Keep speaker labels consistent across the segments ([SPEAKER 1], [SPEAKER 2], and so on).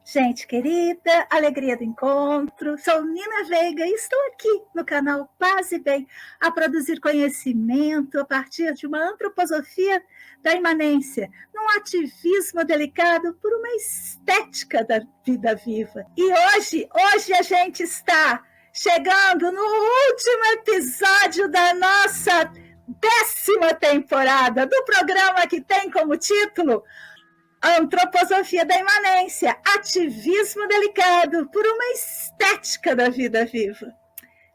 [SPEAKER 1] Gente querida, alegria do encontro, sou Nina Veiga e estou aqui no canal Paz e Bem a produzir conhecimento a partir de uma antroposofia da imanência, num ativismo delicado por uma estética da vida viva. E hoje a gente está chegando no último episódio da nossa 10ª temporada do programa que tem como título Antroposofia da imanência, ativismo delicado por uma estética da vida viva.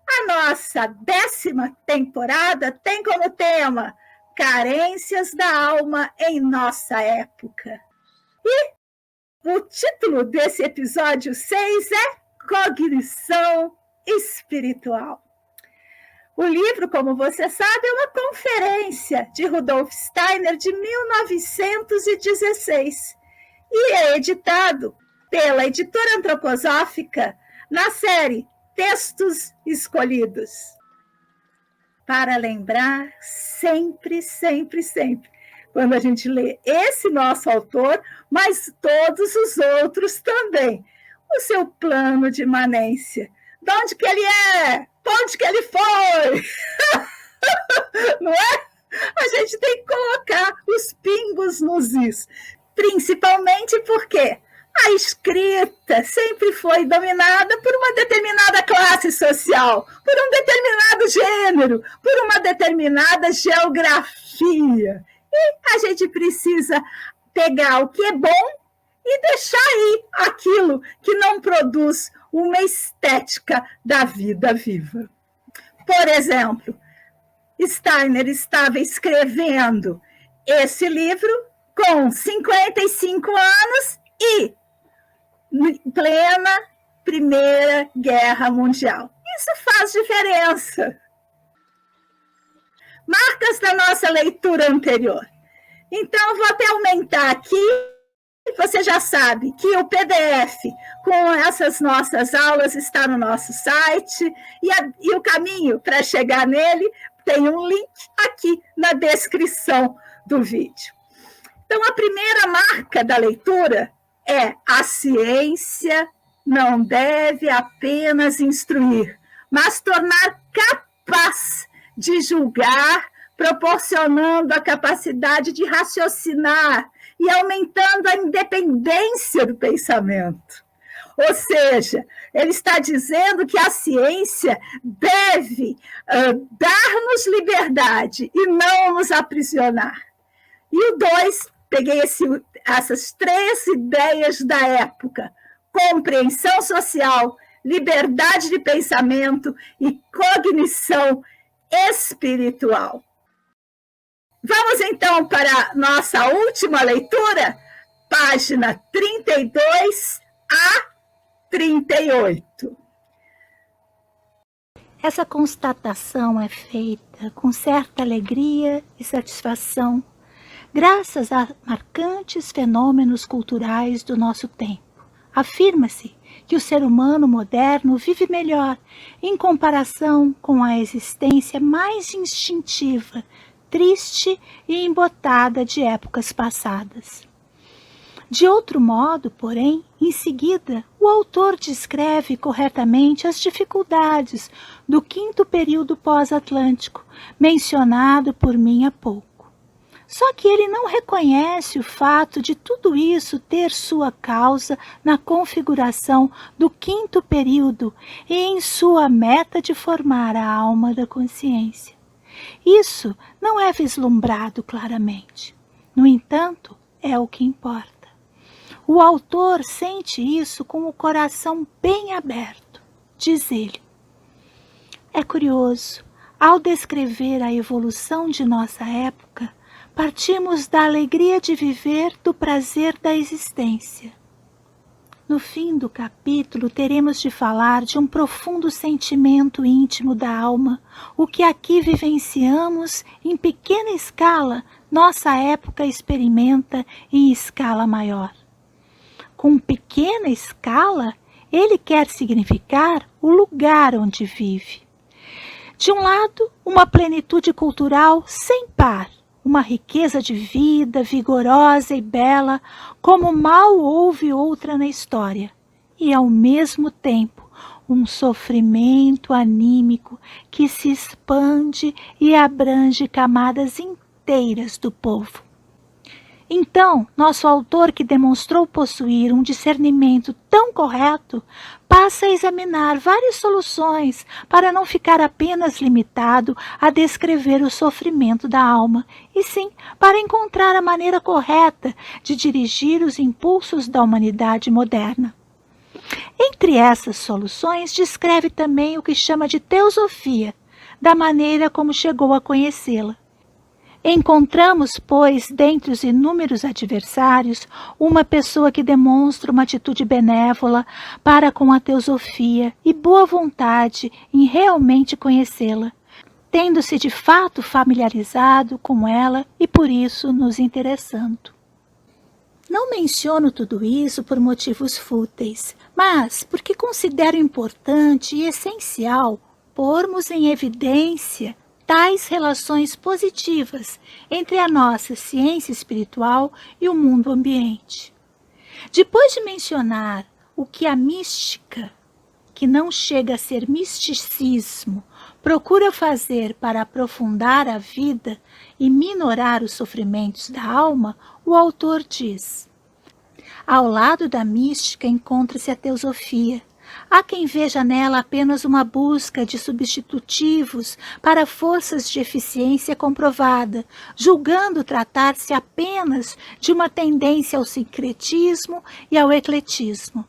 [SPEAKER 1] A nossa 10ª temporada tem como tema carências da alma em nossa época. E o título desse episódio 6 é Cognição Espiritual. O livro, como você sabe, é uma conferência de Rudolf Steiner de 1916 e é editado pela editora antroposófica na série Textos Escolhidos. Para lembrar sempre, sempre, sempre, quando a gente lê esse nosso autor, mas todos os outros também, o seu plano de imanência. De onde que ele é? Onde que ele foi? Não é? A gente tem que colocar os pingos nos is. Principalmente porque a escrita sempre foi dominada por uma determinada classe social, por um determinado gênero, por uma determinada geografia. E a gente precisa pegar o que é bom e deixar aí aquilo que não produz uma estética da vida viva. Por exemplo, Steiner estava escrevendo esse livro com 55 anos e em plena Primeira Guerra Mundial. Isso faz diferença. Marcas da nossa leitura anterior. Então, vou até aumentar aqui. Você já sabe que o PDF com essas nossas aulas está no nosso site e o caminho para chegar nele tem um link aqui na descrição do vídeo. Então, a primeira marca da leitura é: a ciência não deve apenas instruir, mas tornar capaz de julgar, proporcionando a capacidade de raciocinar e aumentando a independência do pensamento. Ou seja, ele está dizendo que a ciência deve dar-nos liberdade e não nos aprisionar. E o 2, peguei essas 3 ideias da época: compreensão social, liberdade de pensamento e cognição espiritual. Vamos então para a nossa última leitura, página 32 a 38.
[SPEAKER 2] Essa constatação é feita com certa alegria e satisfação, graças a marcantes fenômenos culturais do nosso tempo. Afirma-se que o ser humano moderno vive melhor em comparação com a existência mais instintiva, triste e embotada de épocas passadas. De outro modo, porém, em seguida, o autor descreve corretamente as dificuldades do 5º período pós-atlântico, mencionado por mim há pouco. Só que ele não reconhece o fato de tudo isso ter sua causa na configuração do 5º período e em sua meta de formar a alma da consciência. Isso não é vislumbrado claramente. No entanto, é o que importa. O autor sente isso com o coração bem aberto, diz ele. É curioso, ao descrever a evolução de nossa época, partimos da alegria de viver, do prazer da existência. No fim do capítulo, teremos de falar de um profundo sentimento íntimo da alma, o que aqui vivenciamos em pequena escala, nossa época experimenta em escala maior. Com pequena escala, ele quer significar o lugar onde vive. De um lado, uma plenitude cultural sem par, uma riqueza de vida vigorosa e bela, como mal houve outra na história, e ao mesmo tempo um sofrimento anímico que se expande e abrange camadas inteiras do povo. Então, nosso autor, que demonstrou possuir um discernimento tão correto, passa a examinar várias soluções para não ficar apenas limitado a descrever o sofrimento da alma, e sim para encontrar a maneira correta de dirigir os impulsos da humanidade moderna. Entre essas soluções, descreve também o que chama de teosofia, da maneira como chegou a conhecê-la. Encontramos, pois, dentre os inúmeros adversários, uma pessoa que demonstra uma atitude benévola para com a teosofia e boa vontade em realmente conhecê-la, tendo-se de fato familiarizado com ela e por isso nos interessando. Não menciono tudo isso por motivos fúteis, mas porque considero importante e essencial pormos em evidência tais relações positivas entre a nossa ciência espiritual e o mundo ambiente. Depois de mencionar o que a mística, que não chega a ser misticismo, procura fazer para aprofundar a vida e minorar os sofrimentos da alma, o autor diz: ao lado da mística encontra-se a teosofia. Há quem veja nela apenas uma busca de substitutivos para forças de eficiência comprovada, julgando tratar-se apenas de uma tendência ao sincretismo e ao ecletismo.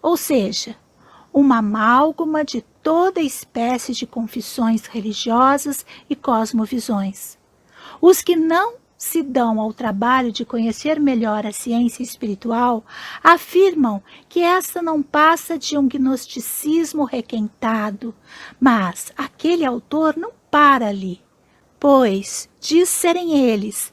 [SPEAKER 2] Ou seja, uma amálgama de toda espécie de confissões religiosas e cosmovisões. Os que não se dão ao trabalho de conhecer melhor a ciência espiritual, afirmam que essa não passa de um gnosticismo requentado, mas aquele autor não para ali, pois diz serem eles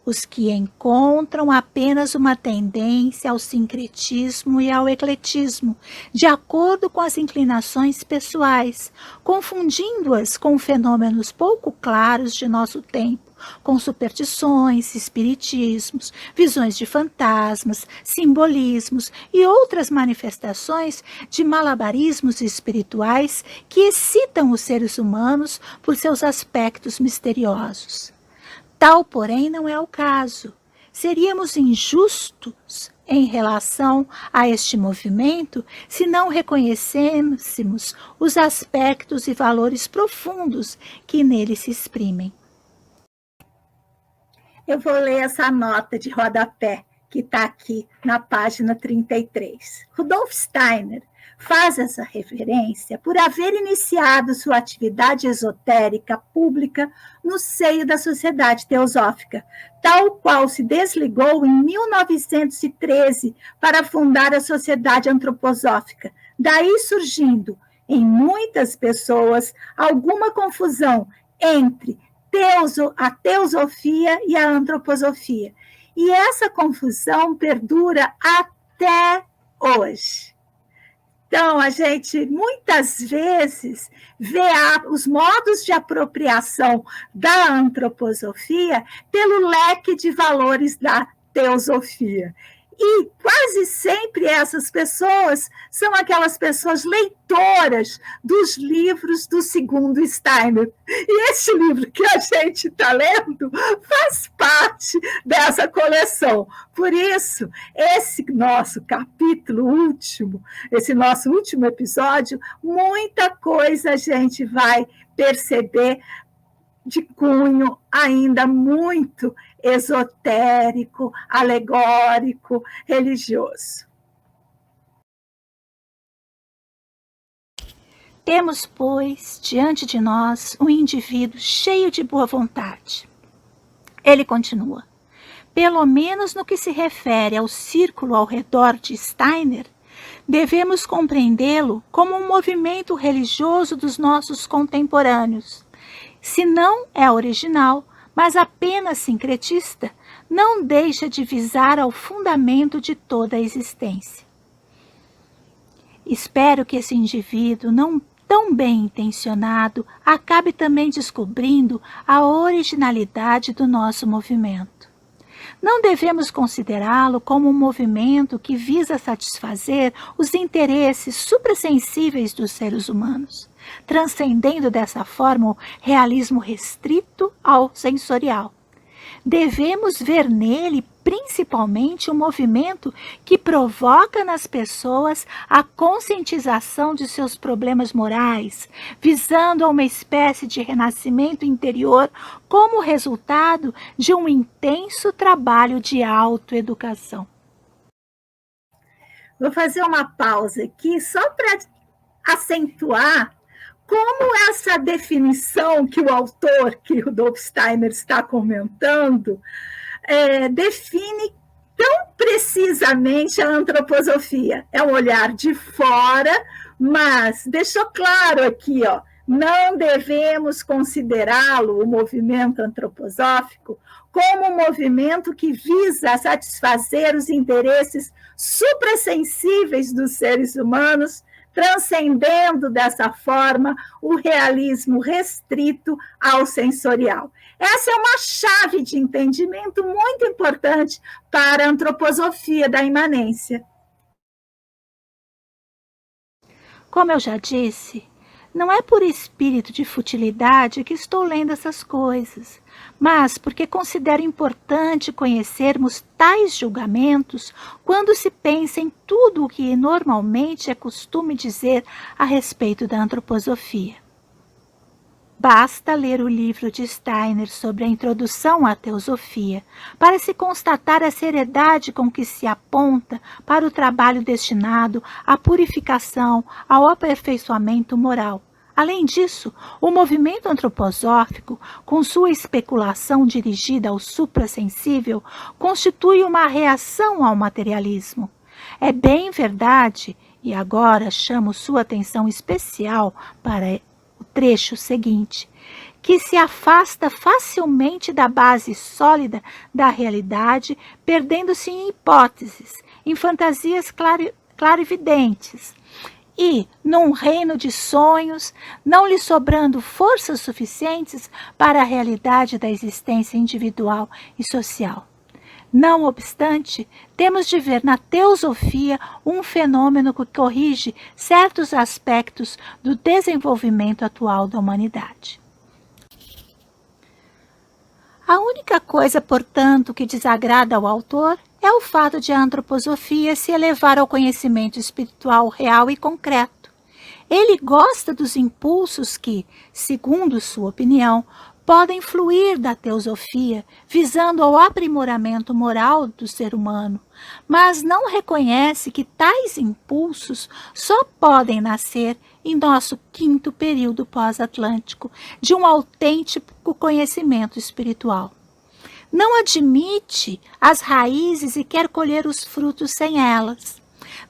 [SPEAKER 2] os que encontram apenas uma tendência ao sincretismo e ao ecletismo, de acordo com as inclinações pessoais, confundindo-as com fenômenos pouco claros de nosso tempo, com superstições, espiritismos, visões de fantasmas, simbolismos e outras manifestações de malabarismos espirituais que excitam os seres humanos por seus aspectos misteriosos. Tal, porém, não é o caso. Seríamos injustos em relação a este movimento se não reconhecêssemos os aspectos e valores profundos que nele se exprimem.
[SPEAKER 1] Eu vou ler essa nota de rodapé que está aqui na página 33. Rudolf Steiner faz essa referência por haver iniciado sua atividade esotérica pública no seio da Sociedade Teosófica, tal qual se desligou em 1913 para fundar a Sociedade Antroposófica, daí surgindo em muitas pessoas alguma confusão entre a teosofia e a antroposofia. E essa confusão perdura até hoje. Então, a gente muitas vezes vê os modos de apropriação da antroposofia pelo leque de valores da teosofia. E quase sempre essas pessoas são aquelas pessoas leitoras dos livros do segundo Steiner. E esse livro que a gente está lendo faz parte dessa coleção. Por isso, esse nosso capítulo último, esse nosso último episódio, muita coisa a gente vai perceber de cunho ainda muito esotérico, alegórico, religioso.
[SPEAKER 2] Temos, pois, diante de nós um indivíduo cheio de boa vontade. Ele continua: pelo menos no que se refere ao círculo ao redor de Steiner, Devemos compreendê-lo como um movimento religioso dos nossos contemporâneos. Se não é original, mas apenas sincretista, não deixa de visar ao fundamento de toda a existência. Espero que esse indivíduo, não tão bem intencionado, acabe também descobrindo a originalidade do nosso movimento. Não devemos considerá-lo como um movimento que visa satisfazer os interesses suprassensíveis dos seres humanos, transcendendo dessa forma o realismo restrito ao sensorial. Devemos ver nele principalmente um movimento que provoca nas pessoas a conscientização de seus problemas morais, visando a uma espécie de renascimento interior como resultado de um intenso trabalho de autoeducação.
[SPEAKER 1] Vou fazer uma pausa aqui só para acentuar como essa definição que o autor, que Rudolf Steiner está comentando, define tão precisamente a antroposofia. É um olhar de fora, mas deixou claro aqui, não devemos considerá-lo, o movimento antroposófico, como um movimento que visa satisfazer os interesses suprassensíveis dos seres humanos, transcendendo dessa forma o realismo restrito ao sensorial. Essa é uma chave de entendimento muito importante para a antroposofia da imanência.
[SPEAKER 2] Como eu já disse, não é por espírito de futilidade que estou lendo essas coisas, mas porque considero importante conhecermos tais julgamentos quando se pensa em tudo o que normalmente é costume dizer a respeito da antroposofia. Basta ler o livro de Steiner sobre a introdução à teosofia para se constatar a seriedade com que se aponta para o trabalho destinado à purificação, ao aperfeiçoamento moral. Além disso, o movimento antroposófico, com sua especulação dirigida ao suprassensível, constitui uma reação ao materialismo. É bem verdade, e agora chamo sua atenção especial para o trecho seguinte, que se afasta facilmente da base sólida da realidade, perdendo-se em hipóteses, em fantasias clarividentes, e, num reino de sonhos, não lhe sobrando forças suficientes para a realidade da existência individual e social. Não obstante, temos de ver na teosofia um fenômeno que corrige certos aspectos do desenvolvimento atual da humanidade. A única coisa, portanto, que desagrada ao autor é o fato de a antroposofia se elevar ao conhecimento espiritual real e concreto. Ele gosta dos impulsos que, segundo sua opinião, podem fluir da teosofia, visando ao aprimoramento moral do ser humano, mas não reconhece que tais impulsos só podem nascer em nosso 5º período pós-atlântico, de um autêntico conhecimento espiritual. Não admite as raízes e quer colher os frutos sem elas.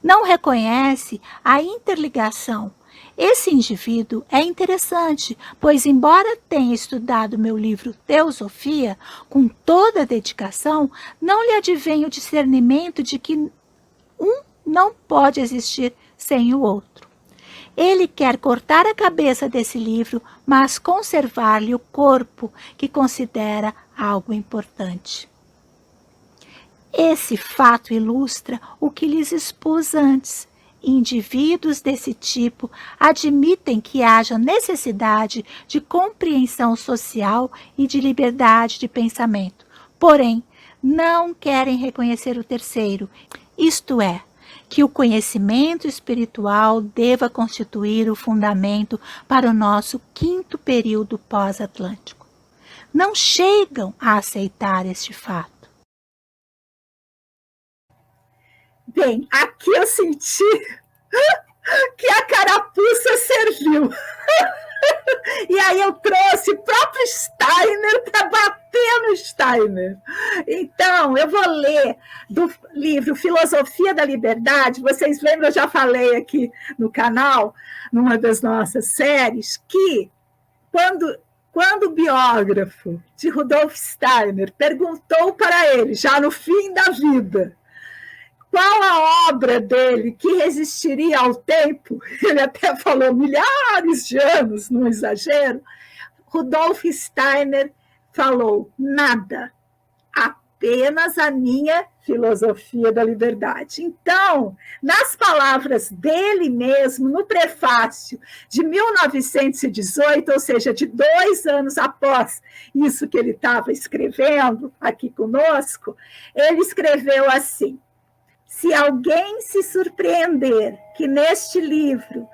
[SPEAKER 2] Não reconhece a interligação. Esse indivíduo é interessante, pois, embora tenha estudado meu livro Teosofia com toda a dedicação, não lhe advém o discernimento de que um não pode existir sem o outro. Ele quer cortar a cabeça desse livro, mas conservar-lhe o corpo, que considera algo importante. Esse fato ilustra o que lhes expus antes. Indivíduos desse tipo admitem que haja necessidade de compreensão social e de liberdade de pensamento, porém, não querem reconhecer o terceiro, isto é, que o conhecimento espiritual deva constituir o fundamento para o nosso 5º período pós-atlântico. Não chegam a aceitar este fato.
[SPEAKER 1] Bem, aqui eu senti que a carapuça serviu. E aí eu trouxe o próprio Steiner para bater no Steiner. Então, eu vou ler do livro Filosofia da Liberdade. Vocês lembram, eu já falei aqui no canal, numa das nossas séries, que quando o biógrafo de Rudolf Steiner perguntou para ele, já no fim da vida, qual a obra dele que resistiria ao tempo, ele até falou milhares de anos, num exagero, Rudolf Steiner falou, nada, apenas a minha filosofia da liberdade. Então, nas palavras dele mesmo, no prefácio de 1918, ou seja, de 2 anos após isso que ele estava escrevendo aqui conosco, ele escreveu assim: se alguém se surpreender que neste livro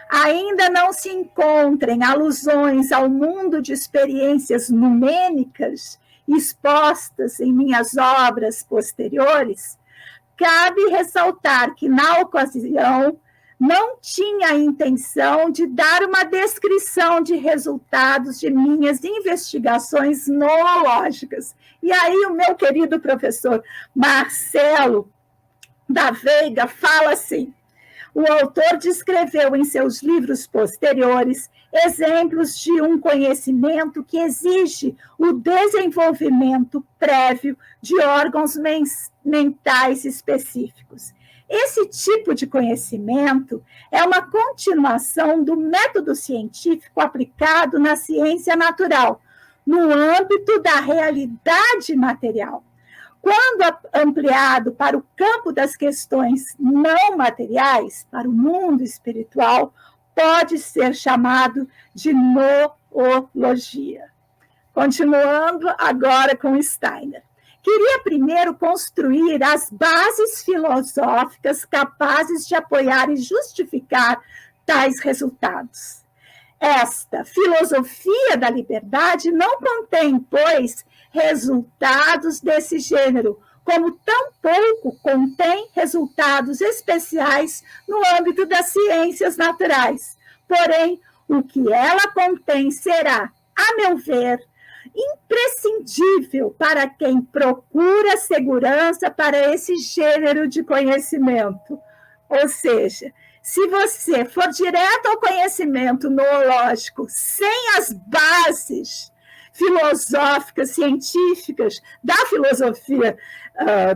[SPEAKER 1] ainda não se encontrem alusões ao mundo de experiências numênicas expostas em minhas obras posteriores, cabe ressaltar que, na ocasião, não tinha a intenção de dar uma descrição de resultados de minhas investigações noológicas. E aí o meu querido professor Marcelo da Veiga fala assim: o autor descreveu em seus livros posteriores exemplos de um conhecimento que exige o desenvolvimento prévio de órgãos mentais específicos. Esse tipo de conhecimento é uma continuação do método científico aplicado na ciência natural, no âmbito da realidade material. Quando ampliado para o campo das questões não materiais, para o mundo espiritual, pode ser chamado de noologia. Continuando agora com Steiner. Queria primeiro construir as bases filosóficas capazes de apoiar e justificar tais resultados. Esta filosofia da liberdade não contém, pois, resultados desse gênero, como tampouco contém resultados especiais no âmbito das ciências naturais. Porém, o que ela contém será, a meu ver, imprescindível para quem procura segurança para esse gênero de conhecimento. Ou seja, se você for direto ao conhecimento noológico, sem as bases filosóficas, científicas da filosofia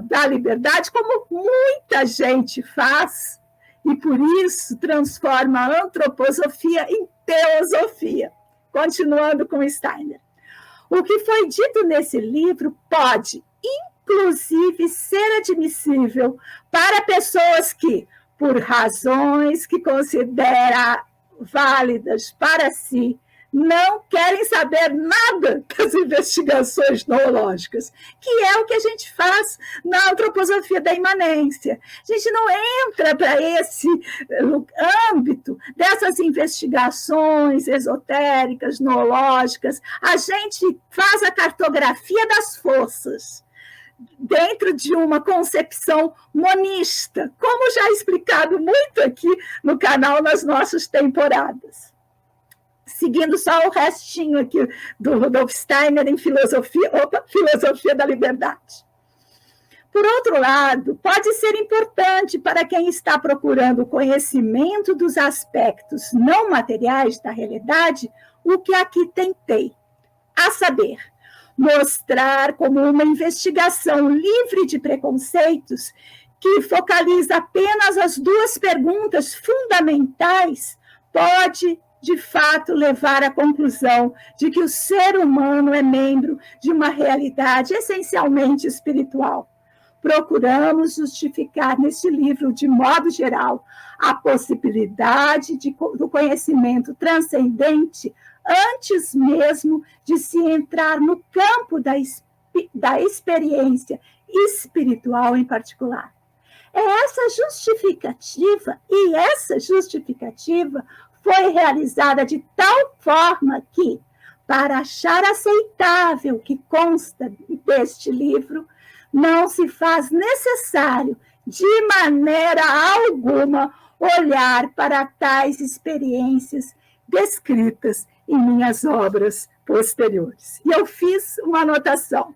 [SPEAKER 1] da liberdade, como muita gente faz, e por isso transforma a antroposofia em teosofia. Continuando com Steiner. O que foi dito nesse livro pode, inclusive, ser admissível para pessoas que, por razões que considera válidas para si, não querem saber nada das investigações noológicas, que é o que a gente faz na antroposofia da imanência. A gente não entra para esse âmbito dessas investigações esotéricas, noológicas. A gente faz a cartografia das forças dentro de uma concepção monista, como já explicado muito aqui no canal nas nossas temporadas. Seguindo só o restinho aqui do Rudolf Steiner em filosofia da liberdade. Por outro lado, pode ser importante para quem está procurando o conhecimento dos aspectos não materiais da realidade, o que aqui tentei, a saber, mostrar como uma investigação livre de preconceitos que focaliza apenas as 2 perguntas fundamentais pode, de fato, levar à conclusão de que o ser humano é membro de uma realidade essencialmente espiritual. Procuramos justificar neste livro, de modo geral, a possibilidade do conhecimento transcendente antes mesmo de se entrar no campo da experiência espiritual em particular. É essa justificativa foi realizada de tal forma que, para achar aceitável o que consta deste livro, não se faz necessário, de maneira alguma, olhar para tais experiências descritas em minhas obras posteriores. E eu fiz uma anotação.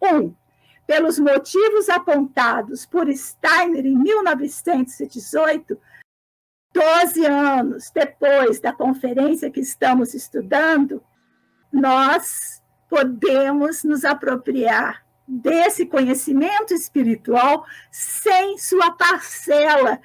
[SPEAKER 1] 1. Pelos motivos apontados por Steiner em 1918, 12 anos depois da conferência que estamos estudando, nós podemos nos apropriar desse conhecimento espiritual sem sua parcela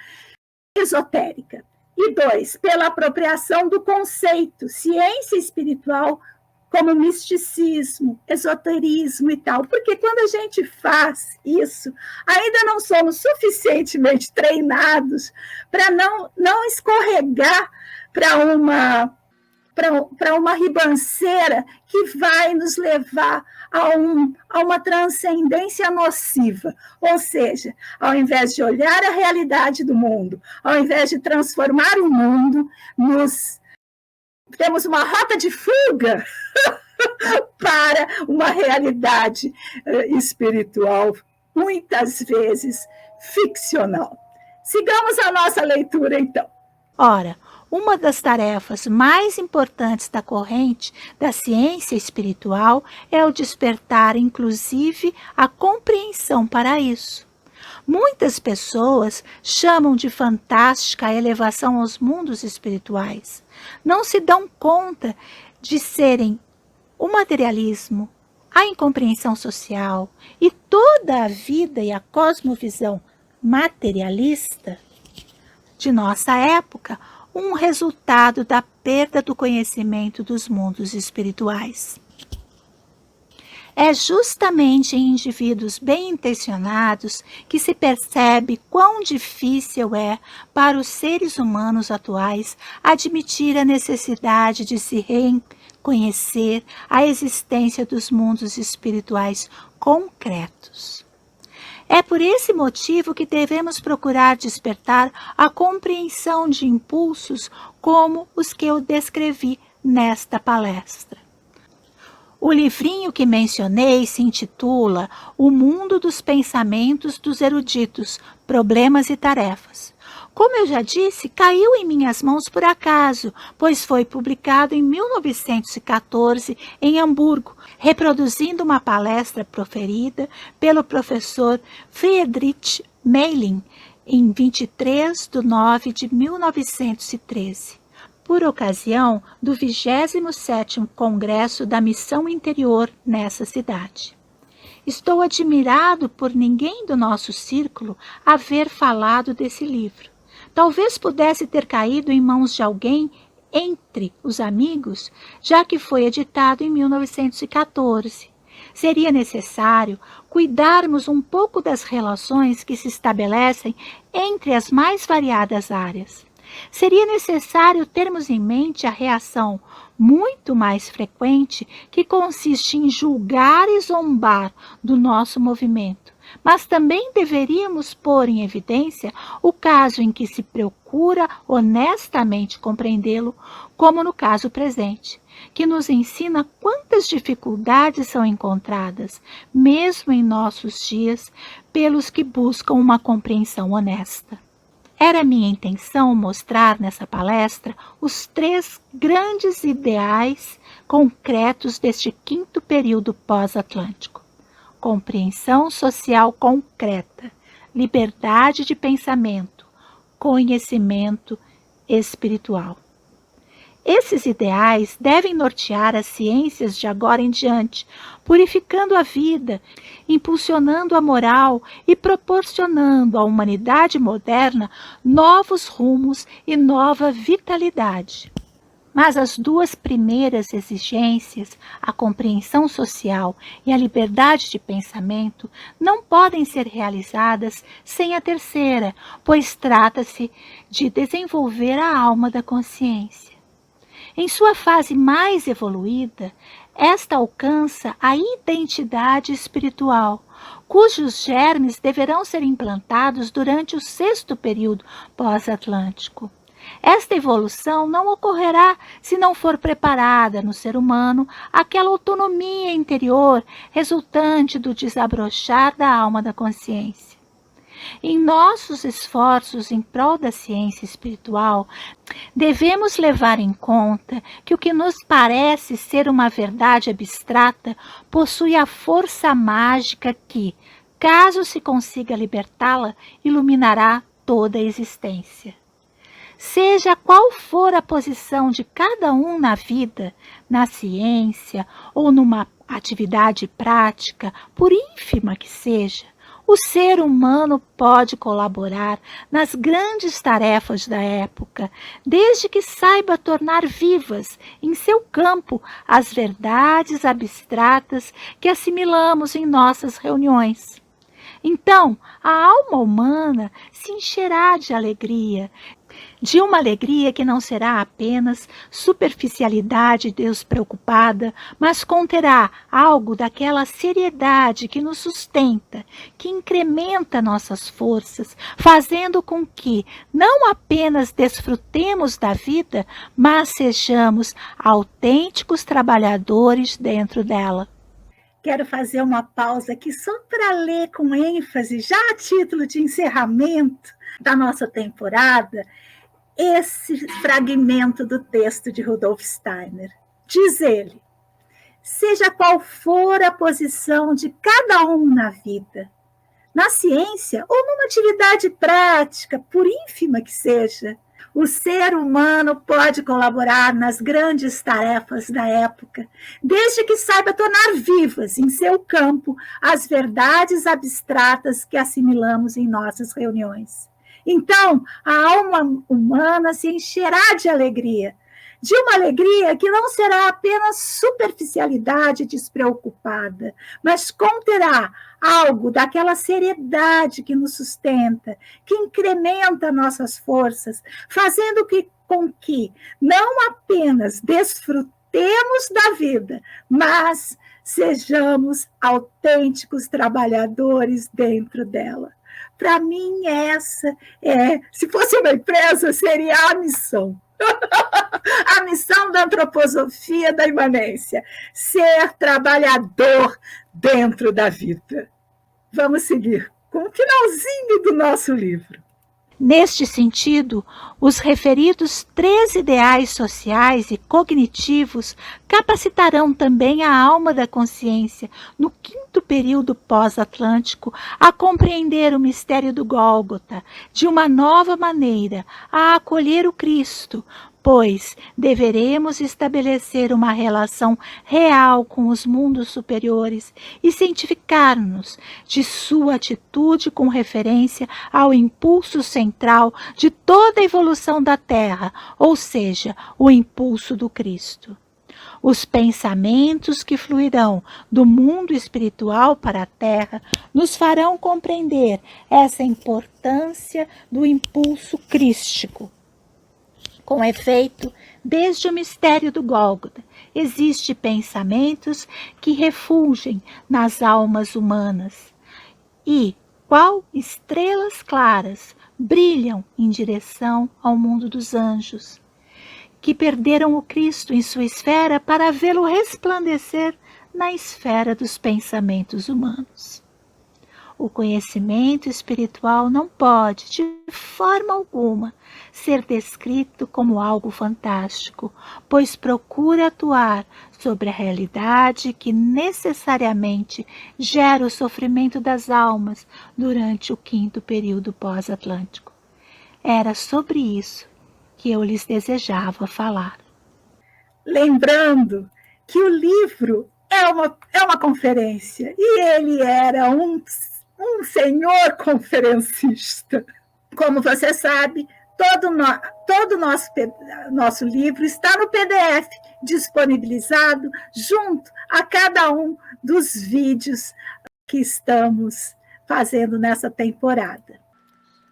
[SPEAKER 1] esotérica. E 2, pela apropriação do conceito ciência espiritual como misticismo, esoterismo e tal. Porque quando a gente faz isso, ainda não somos suficientemente treinados para não escorregar para uma ribanceira que vai nos levar a uma transcendência nociva. Ou seja, ao invés de olhar a realidade do mundo, ao invés de transformar o mundo, temos uma rota de fuga para uma realidade espiritual, muitas vezes ficcional. Sigamos a nossa leitura, então.
[SPEAKER 2] Ora, uma das tarefas mais importantes da corrente da ciência espiritual é o despertar, inclusive, a compreensão para isso. Muitas pessoas chamam de fantástica a elevação aos mundos espirituais. Não se dão conta de serem o materialismo, a incompreensão social e toda a vida e a cosmovisão materialista de nossa época um resultado da perda do conhecimento dos mundos espirituais. É justamente em indivíduos bem intencionados que se percebe quão difícil é para os seres humanos atuais admitir a necessidade de se reconhecer a existência dos mundos espirituais concretos. É por esse motivo que devemos procurar despertar a compreensão de impulsos como os que eu descrevi nesta palestra. O livrinho que mencionei se intitula O Mundo dos Pensamentos dos Eruditos, Problemas e Tarefas. Como eu já disse, caiu em minhas mãos por acaso, pois foi publicado em 1914 em Hamburgo, reproduzindo uma palestra proferida pelo professor Friedrich Meiling em 23 de nove de 1913. Por ocasião do 27º Congresso da Missão Interior nessa cidade. Estou admirado por ninguém do nosso círculo haver falado desse livro. Talvez pudesse ter caído em mãos de alguém entre os amigos, já que foi editado em 1914. Seria necessário cuidarmos um pouco das relações que se estabelecem entre as mais variadas áreas. Seria necessário termos em mente a reação muito mais frequente que consiste em julgar e zombar do nosso movimento, mas também deveríamos pôr em evidência o caso em que se procura honestamente compreendê-lo, como no caso presente, que nos ensina quantas dificuldades são encontradas, mesmo em nossos dias, pelos que buscam uma compreensão honesta. Era minha intenção mostrar nessa palestra os 3 grandes ideais concretos deste 5º período pós-atlântico. Compreensão social concreta, liberdade de pensamento, conhecimento espiritual. Esses ideais devem nortear as ciências de agora em diante, purificando a vida, impulsionando a moral e proporcionando à humanidade moderna novos rumos e nova vitalidade. Mas as 2 primeiras exigências, a compreensão social e a liberdade de pensamento, não podem ser realizadas sem a terceira, pois trata-se de desenvolver a alma da consciência. Em sua fase mais evoluída, esta alcança a identidade espiritual, cujos germes deverão ser implantados durante o 6º período pós-atlântico. Esta evolução não ocorrerá se não for preparada no ser humano aquela autonomia interior resultante do desabrochar da alma da consciência. Em nossos esforços em prol da ciência espiritual, devemos levar em conta que o que nos parece ser uma verdade abstrata possui a força mágica que, caso se consiga libertá-la, iluminará toda a existência. Seja qual for a posição de cada um na vida, na ciência ou numa atividade prática, por ínfima que seja, o ser humano pode colaborar nas grandes tarefas da época, desde que saiba tornar vivas em seu campo as verdades abstratas que assimilamos em nossas reuniões. Então, a alma humana se encherá de alegria, de uma alegria que não será apenas superficialidade despreocupada, mas conterá algo daquela seriedade que nos sustenta, que incrementa nossas forças, fazendo com que não apenas desfrutemos da vida, mas sejamos autênticos trabalhadores dentro dela.
[SPEAKER 1] Quero fazer uma pausa aqui só para ler com ênfase, já a título de encerramento da nossa temporada, esse fragmento do texto de Rudolf Steiner. Diz ele: seja qual for a posição de cada um na vida, na ciência ou numa atividade prática, por ínfima que seja, o ser humano pode colaborar nas grandes tarefas da época, desde que saiba tornar vivas em seu campo as verdades abstratas que assimilamos em nossas reuniões. Então, a alma humana se encherá de alegria, de uma alegria que não será apenas superficialidade despreocupada, mas conterá algo daquela seriedade que nos sustenta, que incrementa nossas forças, fazendo com que não apenas desfrutemos da vida, mas sejamos autênticos trabalhadores dentro dela. Para mim, essa se fosse uma empresa, seria a missão. A missão da antroposofia da imanência, ser trabalhador dentro da vida. Vamos seguir com o finalzinho do nosso livro.
[SPEAKER 2] Neste sentido, os referidos 3 ideais sociais e cognitivos capacitarão também a alma da consciência, no 5º período pós-atlântico, a compreender o mistério do Gólgota de uma nova maneira, a acolher o Cristo, pois deveremos estabelecer uma relação real com os mundos superiores e cientificar-nos de sua atitude com referência ao impulso central de toda a evolução da Terra, ou seja, o impulso do Cristo. Os pensamentos que fluirão do mundo espiritual para a Terra nos farão compreender essa importância do impulso crístico. Com efeito, desde o mistério do Gólgota, existem pensamentos que refulgem nas almas humanas e, qual estrelas claras, brilham em direção ao mundo dos anjos, que perderam o Cristo em sua esfera para vê-lo resplandecer na esfera dos pensamentos humanos. O conhecimento espiritual não pode, de forma alguma, ser descrito como algo fantástico, pois procura atuar sobre a realidade que necessariamente gera o sofrimento das almas durante o 5º período pós-atlântico. Era sobre isso que eu lhes desejava falar.
[SPEAKER 1] Lembrando que o livro é uma conferência e ele era um senhor conferencista. Como você sabe, todo nosso livro está no PDF, disponibilizado junto a cada um dos vídeos que estamos fazendo nessa temporada.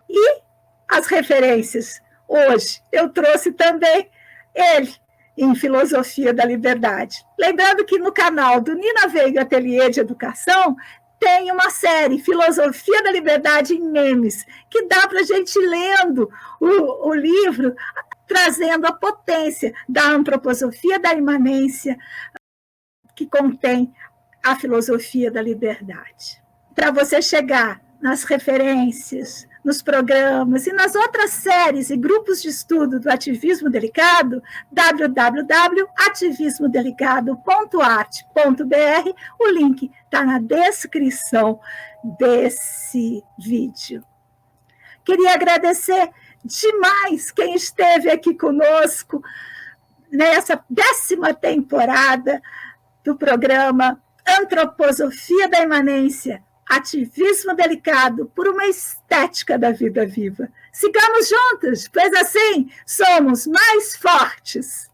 [SPEAKER 1] E as referências, hoje eu trouxe também ele, em Filosofia da Liberdade. Lembrando que no canal do Nina Veiga Ateliê de Educação tem uma série, Filosofia da Liberdade em Memes, que dá para a gente lendo o livro, trazendo a potência da antroposofia da imanência, que contém a filosofia da liberdade. Para você chegar nas referências, nos programas e nas outras séries e grupos de estudo do Ativismo Delicado, www.ativismodelicado.art.br. O link está na descrição desse vídeo. Queria agradecer demais quem esteve aqui conosco nessa 10ª temporada do programa Antroposofia da Imanência, Ativismo Delicado por uma estética da vida viva. Sigamos juntos, pois assim somos mais fortes.